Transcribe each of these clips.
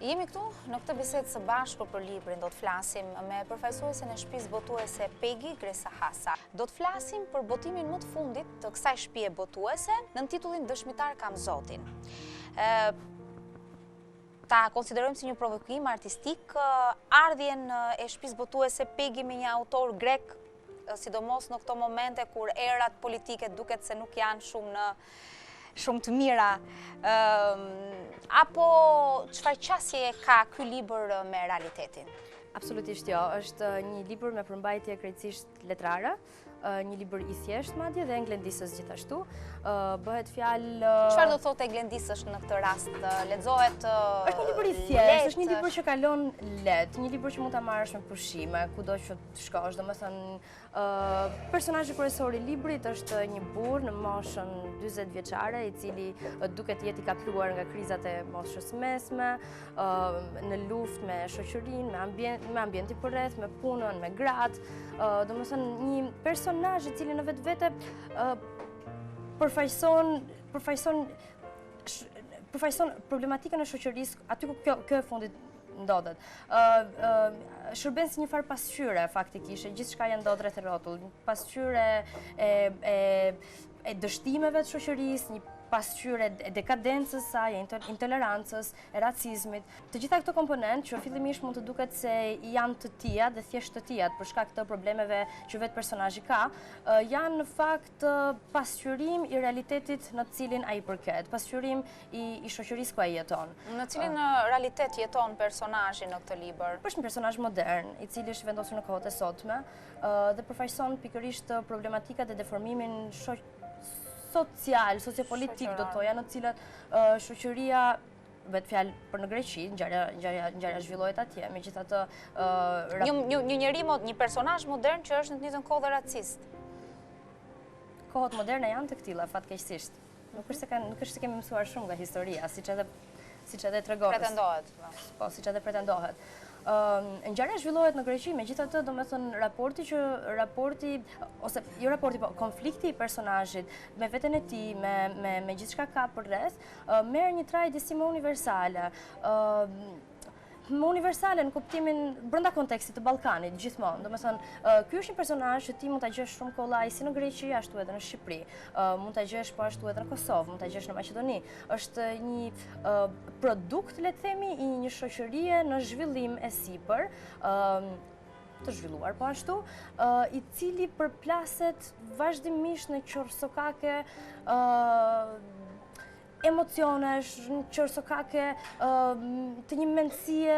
Jemi këtu në këtë bisedë së bashku për librin. Do të flasim me përfaqësuesen e shtëpisë botuese Pegi Gresa Hasa. Do të flasim për botimin më të fundit të kësaj shtëpie botuese në titullin Dëshmitar kam Zotin. Ta konsiderojmë si një provokim artistik ardhjen e shtëpisë botuese Pegi me një autor grek, sidomos në këto momente kur erat politike duket se nuk janë shumë të mira, apo çfarë qasje ka ky libër me realitetin? Absolutisht jo, është një libër me përmbajtje krejtësisht letrare, një libër i thjesht madje dhe englendisës gjithashtu. Bëhet fjalë... Çfarë do thotë englendisësh në këtë rast? Lexohet është një libër i thjesht, është një libër që kalon lehtë, një libër që mund ta marrësh me pushime, kudo që të shkosh. Domethënë, personazhi kryesor i librit është një burr në moshën 40 vjeçare, i cili duket jetë i kapluar nga krizat e moshës mesme, në luftë me shoqërinë, me ambientin përreth, me punën, me gratë. Domethënë, një personazh i cili në vetvete përfaqëson problematikën e shoqërisë aty ku kjo e fundit ndodhet. Shërben si një farë pasqyre faktikisht, gjithçka janë ndodhur rreth rrotull, pasqyre e dështimeve të shoqërisë, një pasqyre e dekadencës saj, e intolerancës, e racizmit. Të gjitha këto komponentë që fillimisht mund të duket se janë të tija dhe thjesht të tija për shkak të problemeve që vetë personazhi ka, janë në fakt pasqyrim i realitetit në të cilin ai përket, pasqyrim i shoqërisë ku ai jeton. Në cilin realitet jeton personazhi në këtë libër? Është një personazh modern, i cili është vendosur në kohët e sotme dhe përfaqëson pikërisht problematikat e deformimin sociopolitik, do të thoja, në të cilat shoqëria vetë fjalë për në Greqi, ngjarja zhvillohet atje, megjithatë një personazh modern që është në të njëjtën kohë dhe racist. Kohët moderne janë të këtilla, fatkeqësisht. Nuk është se kemi mësuar shumë nga historia, siç edhe tregon. Pretendohet. Po, siç edhe pretendohet. Ngjarja zhvillohet në Greqi, megjithatë, domethënë konflikti i personazhit me veten e tij, me gjithçka ka përreth, merr një trajtësi më universale në kuptimin brenda kontekstit të Ballkanit gjithmonë. Domethënë, ky është një personazh që ti mund ta gjesh shumë kollaj si në Greqi, ashtu edhe në Shqipëri. Mund ta gjesh po ashtu edhe në Kosovë, mund ta gjesh në Maqedoni. Është një produkt, le të themi, i një shoqërie në zhvillim e sipër, të zhvilluar po ashtu, i cili përplaset vazhdimisht në qorsokake emocionesh, në qorsokake të një mendësie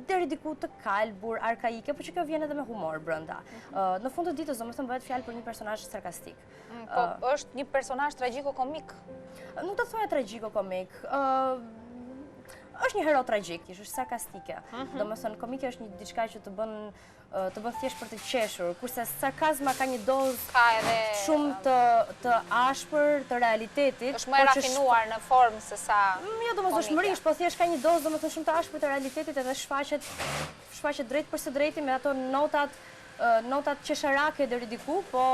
deri diku të kalbur, arkaike, por që kjo vjen edhe me humor brenda. Në fund të ditës, domethënë, bëhet fjalë për një personazh sarkastik. Po është një personazh tragjiko-komik? Nuk do thoya tragjiko-komik. Është një hero tragjik, është sarkastike. Domethënë, komike është një diçka që të bën thjesht për të qeshur, kurse sarkazma ka një dozë shumë të ashpër të realitetit. Është më e rafinuar në formë se sa komike. Jo, domosdoshmërisht, po thjesht ka një dozë domethënë shumë të ashpër të realitetit edhe shfaqet drejt për së drejti me ato notat qesharake deri diku, po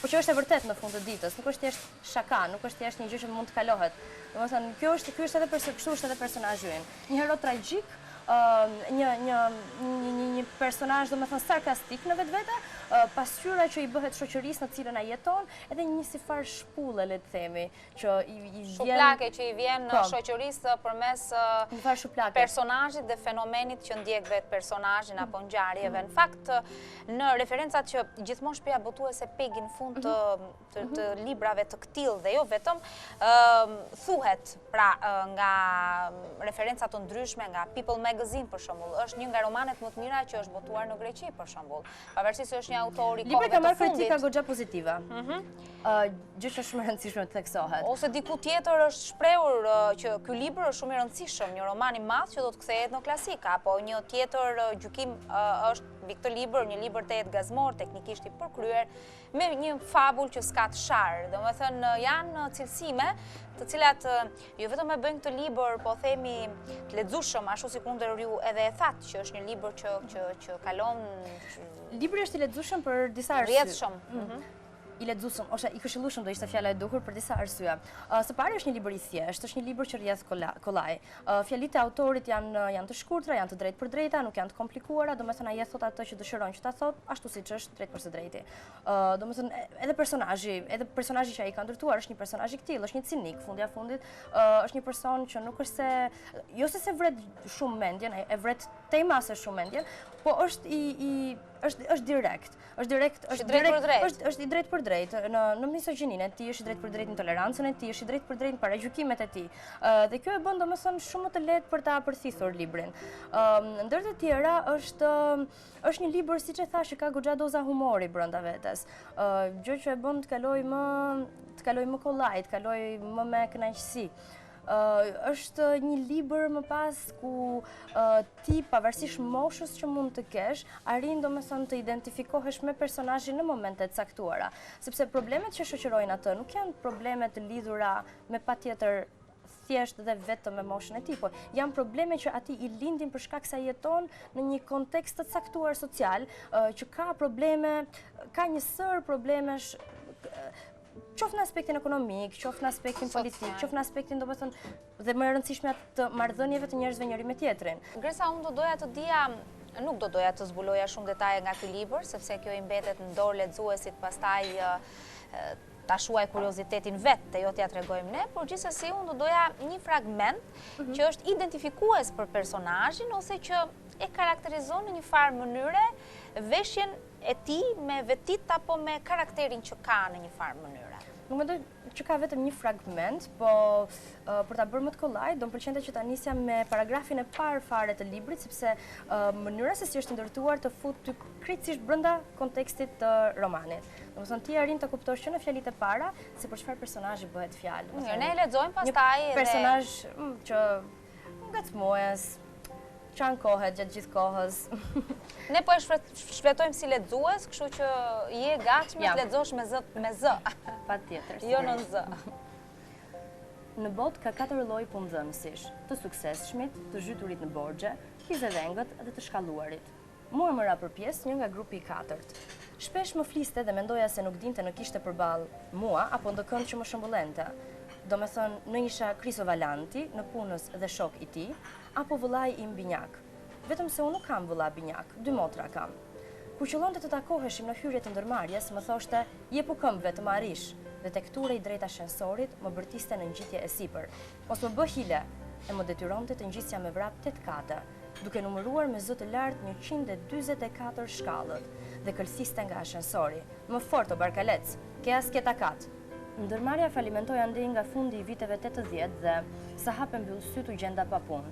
që është e vërtet në fund të ditës, nuk është thjesht shaka, nuk është thjesht një gjë që mund të kalohet. Domethënë, ky është edhe personazhi ynë. Një hero tragjik, një personazh domethënë sarkastik në vetvete, pasqyra që i bëhet shoqërisë në cilën ai jeton, edhe një si farë shpulle, le të themi, që i vjen shuplake që i vjen në shoqërisë përmes personazhit dhe fenomenit që ndjek vetë personazhin apo ngjarjeve. Në fakt, në referencat që gjithmonë shtëpia botuese Pegi në fund të librave të këtill dhe jo vetëm, thuhet pra nga referenca të ndryshme, nga People Magazine për shembull, është një nga romanet më të mira që është botuar në Greqi për shembull. Pavarësisht se është një autor i kohëve të fundit. Libri ka marrë kritika goxha pozitive. Gjë që shumë e rëndësishme të theksohet. Ose diku tjetër është shprehur që ky libër është shumë i rëndësishëm, një roman i madh që do të kthehet në klasik, apo një tjetër gjykim është mbi këtë libër, një libër të jetë gazmor, teknikisht i përkryer, me një fabull që s'ka të sharë. Domethënë, janë cilësime të cilat jo vetëm e bëjnë këtë libër, po themi të lexueshëm, ashtu si kundër ju edhe e thatë që është një libër që kalon. Libri është i lexueshëm për disa arsye. Rrjedhshëm. i lexueshëm, ose i këshillueshëm do ishte fjala e duhur për disa arsye. Së pari është një libër i thjeshtë, është një libër që rrjedh kollaj. Fjalitë e autorit janë të shkurtra, janë të drejtë për drejta, nuk janë të komplikuara, domethënë ai thot atë që dëshiron që ta thot, ashtu siç është drejt për së drejti. Domethënë edhe personazhi që ai ka ndërtuar është një personazh i tillë, është një cinik fundja fundit, është një person që nuk është se vret shumë mendjen, e vret tema se shumë mendjen, po është direkt. Është i drejtë për drejtë në misogjininë e tij, është i drejtë për drejtë në tolerancën e tij, është i drejtë për drejtë në paragjykimet e tij. Dhe kjo e bën domethënë shumë më të lehtë për ta përthithur librin. Ndër të tjera është një libër, siç e thash, që ka goxha doza humori brenda vetes. Gjë që e bën të kaloj më kollaj, të kaloj më me kënaqësi. Është një libër më pas ku ti, pavarësisht moshës që mund të kesh, arrin domethënë të identifikohesh me personazhin në momente të caktuara, sepse problemet që shoqërojnë atë nuk janë probleme të lidhura me patjetër thjesht dhe vetëm me moshën e tij, po janë probleme që atij i lindin për shkak se ai jeton në një kontekst të caktuar social, që ka një sër problemesh, qoftë në aspektin ekonomik, qoftë në aspektin politik, qoftë në aspektin dhe më e rëndësishme të marrëdhënieve të njerëzve njëri me tjetrin. Gresa, unë nuk do doja të zbuloja shumë detaje nga ky libër, sepse kjo i mbetet në dorë lexuesit, pastaj ta shuaj kuriozitetin vetë, të jo t'ja tregojmë ne, por gjithsesi unë do doja një fragment që është identifikues për personazhin ose që e karakterizon në një farë mënyre veshjen e tij me vetit apo me karakterin që ka në një farë mënyre. Nuk mendoj që ka vetëm një fragment, po për ta bërë më të kollaj, do më pëlqente që ta nisja me paragrafin e parë fare të librit, sepse mënyra se si është ndërtuar të fut ty krejtësisht brenda kontekstit të romanit. Domethënë ti arrin të kuptosh që në fjalitë e para se për çfarë personazhi bëhet fjalë. Ne e lexojmë pastaj një personazh që ngacmohes, që ankohet gjatë gjithë kohës. Ne po e shfletojmë si lexues, kështu që je gatshme të lexosh me zë. Patjetër. Jo në zë. Në botë ka 4 lloj punëdhënësish, të suksesshmit, të zhyturit në borxhe, fizevengët dhe të shkalluarit. Mua më ra për pjesë një nga grupi i 4-të. Shpesh më fliste dhe mendoja se nuk dinte në kishte përballë mua apo ndonjë që më shëmbullente. Domethënë në isha Krisovalanti, në punës dhe shok i tij, apo vëllai im binjak. Vetëm se unë nuk kam vëlla binjak, 2 motra kam. Kur qëllonte të takoheshim në hyrje të ndërmarrjes, më thoshte, "Jepu këmbë të më arish." Dhe tek ture i drejt ashensorit më bërtiste në ngjitje e sipër. Mos më bë hile e më detyronte të ngjisja me vrap 8 kate, duke numëruar me zë të lartë 144 shkallët dhe kërciste nga ashensori. "Më fort o barkalec, ke as ke takat." Ndërmarrja falimentoi andej nga fundi i viteve 80 dhe sa hape mbyll syt u gjenda pa punë.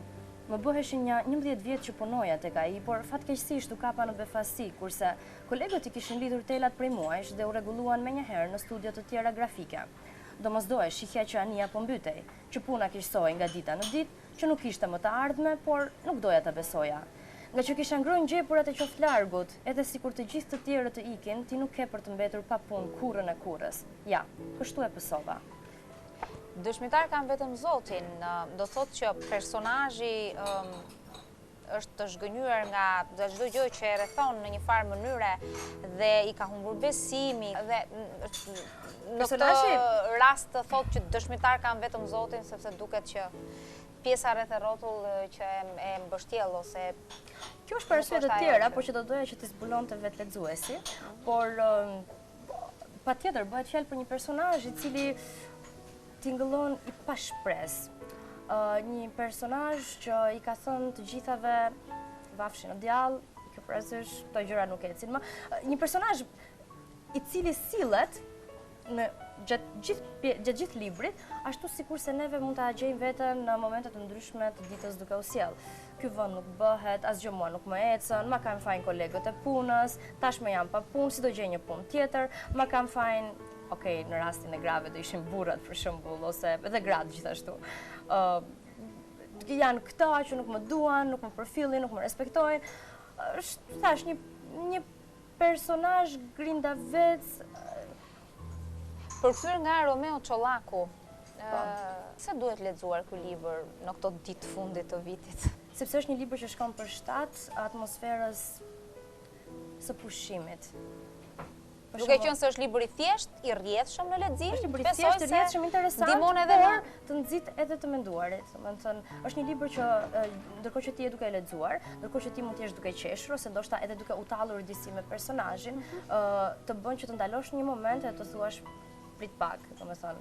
Më bëheshin një 11 vjet që punoja tek ai, por fatkeqësisht u kapa në befasi, kurse kolegët i kishin lidhur telat prej muajsh dhe u rregulluan menjëherë në studio të tjera grafike. Domosdohesh shihja që ania po mbytej, që puna kishsoi nga dita në ditë, që nuk ishte më të ardhme, por nuk doja ta besoja. Nga që kisha ngrënë gjepurat e qoftë largut, edhe sikur të gjithë të tjerët të ikin, ti nuk ke për të mbetur pa punë kurrën e kurrës. Ja, kështu e pësova. Dëshmitar kanë vetëm Zotin, do thotë që personazhi është të zhgënjur nga çdo gjë që e rrethon në një farë mënyre dhe i ka humbur besimi dhe në këtë rast të thotë që dëshmitar kanë vetëm Zotin, sepse duket që pjesa rreth e rrotull që e mbështjell ose kjo është për arsye të tjera, por që do doja që të zbulonte vetë lexuesi, por patjetër bëhet fjalë për një personazh i cili tingëllon i pashpres. Një personazh që i ka thënë të gjithave vafshi në djallë, kjo parasysh këto gjëra nuk ecin më. Një personazh i cili sillet gjatë gjithë librit, ashtu sikur se neve mund ta gjejmë veten në momente të ndryshme të ditës duke u sjell. Ky vend nuk bëhet, asgjë mua nuk më ecën, ma kanë fajin kolegët e punës, tashmë jam pa punë, si do gjej një punë tjetër, ma kanë fajin. Okej, në rastin e grave do ishin burrat për shembull, ose edhe gratë gjithashtu. Janë këta që nuk më duan, nuk më përfillin, nuk më respektojnë. Është thash një personazh grindavec. Përkthyer nga Romeo Çollaku, se duhet lexuar ky libër në këto ditë fundit të vitit? Sepse është një libër që shkon për shtat atmosferës së pushimit. Duke qenë se është libër i thjesht, i rrjedhshëm në lexim, është libër i thjesht, i rrjedhshëm, interesant, por të nxit edhe të menduarit. Domethënë, është një libër që ndërkohë që ti je duke e lexuar, ndërkohë që ti mund të jesh duke qeshur ose ndoshta edhe duke u tallur disi me personazhin, të bën që të ndalosh një moment e të thuash prit pak, domethënë,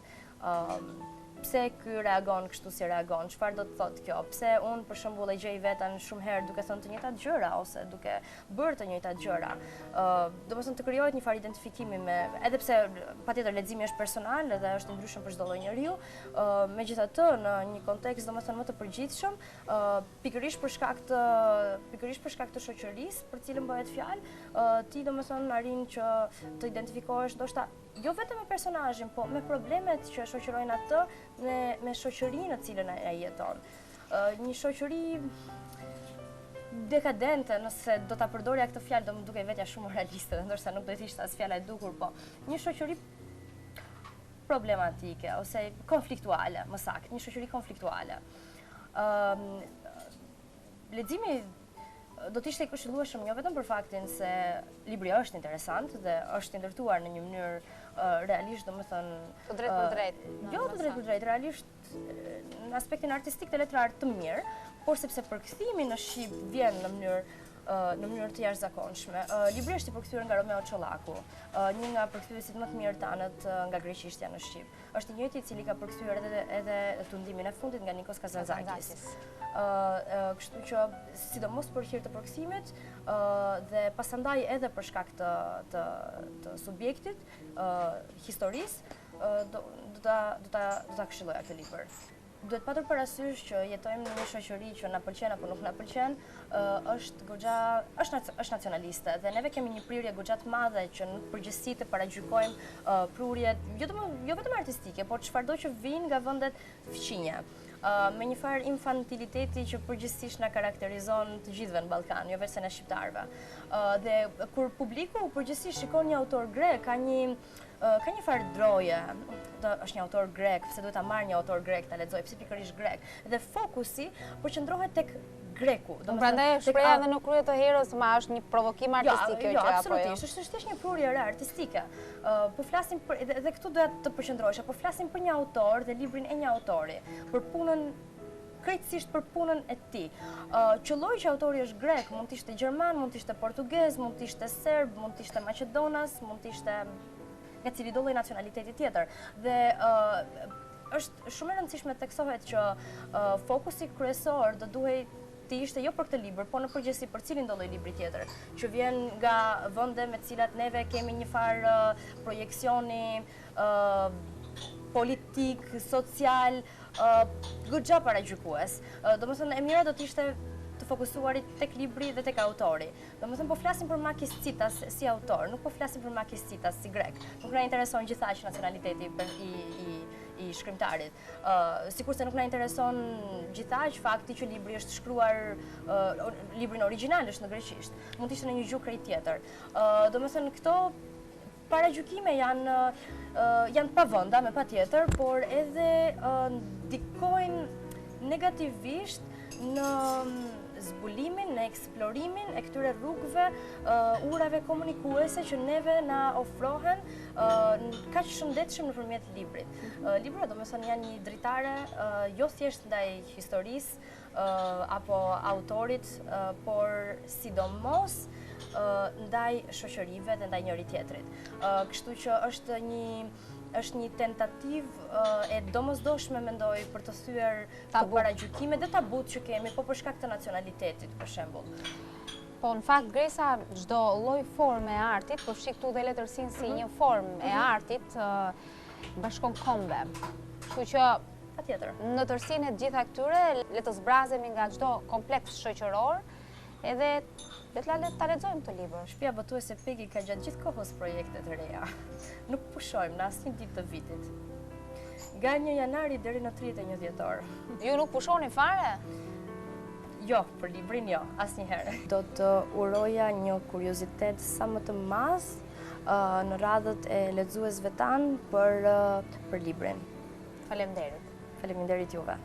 pse ky reagon kështu si reagon, çfarë do të thotë kjo, pse unë për shembull e gjej veten shumë herë duke thënë të njëjtat gjëra ose duke bërë të njëjtat gjëra. Domethënë të krijohet një farë identifikimi me, edhe pse patjetër leximi është personal dhe është i ndryshëm për çdo lloj njeriu, megjithatë në një kontekst domethënë më të përgjithshëm, pikërisht për shkak të shoqërisë për cilën bëhet fjalë, ti domethënë arrin që të identifikohesh ndoshta jo vetëm me personazhin, po me problemet që shoqërojnë atë me shoqërinë në cilën ai jeton. Një shoqëri dekadente, nëse do ta përdorja këtë fjalë do më dukej vetja shumë realiste, ndërsa nuk do të ishte as fjala e duhur, po një shoqëri problematike ose konfliktuale, më saktë, një shoqëri konfliktuale. Leximi do të ishte i këshillueshëm jo vetëm për faktin se libri është interesant dhe është i ndërtuar në një mënyrë realisht, domethënë të drejtë për drejtë. Jo të drejtë për drejtë, realisht në aspektin artistik të letrar të mirë, por sepse përkthimi në shqip vjen në mënyrë të jashtëzakonshme. Libri është i përkthyer nga Romeo Çollaku, një nga përkthyesit më të mirë tanët nga greqishtja në shqip. Është i njëjti i cili ka përkthyer edhe Tundimin e fundit nga Nikos Kazantzakis. Kështu që sidomos për hir të përkthimit dhe pasandaj edhe për shkak të subjektit, historisë, do ta këshilloja këtë libër. Duhet patur parasysh që jetojmë në një shoqëri që na pëlqen apo nuk na pëlqen, është nacionaliste dhe neve kemi një prirje goxha të madhe që në përgjithësi të paragjykojmë prurjet jo vetëm artistike, por çfarëdo që vijnë nga vendet fqinje. Me një farë infantiliteti që përgjithsisht na karakterizon të gjithëve në Ballkan, jo vetëm ne shqiptarëve. Dhe kur publiku përgjithsisht shikon një autor grek, ka një farë droje, është një autor grek, pse duhet ta marrë një autor grek ta lexoj, pse pikërisht grek. Dhe fokusi përqendrohet tek greku. Prandaj shpreha edhe në krye të Heros, ma është një provokim artistik kjo gjë apo jo? Jo, absolutisht, është thjesht një prurje re artistike. Po flasim për edhe këtu doja të përqendrohesh, po flasim për një autor dhe librin e një autori, për punën krejtësisht për punën e tij. Qëlloj që autori është grek, mund të ishte gjerman, mund të ishte portugez, mund të ishte serb, mund të ishte maqedonas, mund të ishte nga cili do lloj nacionaliteti tjetër. Dhe është shumë e rëndësishme të teksohet që fokusi kryesor do duhej të ishte jo për këtë libër, po në përgjithësi për cilin do lloj libri tjetër, që vjen nga vende me të cilat neve kemi një farë projeksioni politik, social, goxha paragjykues. Domethënë e mira do të ishte të fokusuarit tek libri dhe tek autori. Domethënë po flasim për Makis Citas si autor, nuk po flasim për Makis Citas si grek. Nuk na intereson gjithaq nacionaliteti i shkrimtarit. Sikurse nuk na intereson gjithaq fakti që libri është shkruar, libri në origjinal është në greqisht. Mund të ishte në një gjuhë krejt tjetër. Domethënë këto paragjykime janë pavënda me patjetër, por edhe ndikojnë negativisht në zbulimin, në eksplorimin e këtyre rrugëve, urave komunikuese që neve na ofrohen kaq shëndetshëm nëpërmjet librit. Libra domethënë janë një dritare jo thjesht ndaj historisë apo autorit, por sidomos ndaj shoqërive dhe ndaj njëri tjetrit. Kështu që është një tentativë e domosdoshme, mendoj, për të thyer të paragjykime dhe tabut që kemi, po për shkak të nacionalitetit, për shembull. Po, në fakt, Gresa, çdo lloj forme e artit, po shik këtu dhe letërsinë si një formë e artit, bashkon kombe. Kështu që patjetër, në tërsinë e gjitha këtyre, le të zbrazemi nga çdo kompleks shoqëror, edhe le ta lexojmë këtë libër. Shtëpia botuese Pegi ka gjatë gjithë kohës projekte të reja. Nuk pushojmë në asnjë ditë të vitit. Nga 1 janari deri në 31 dhjetor. Ju nuk pushoni fare? Jo, për librin jo, asnjëherë. Do të uroja një kuriozitet sa më të madh në radhët e lexuesve tan për librin. Faleminderit. Faleminderit juve.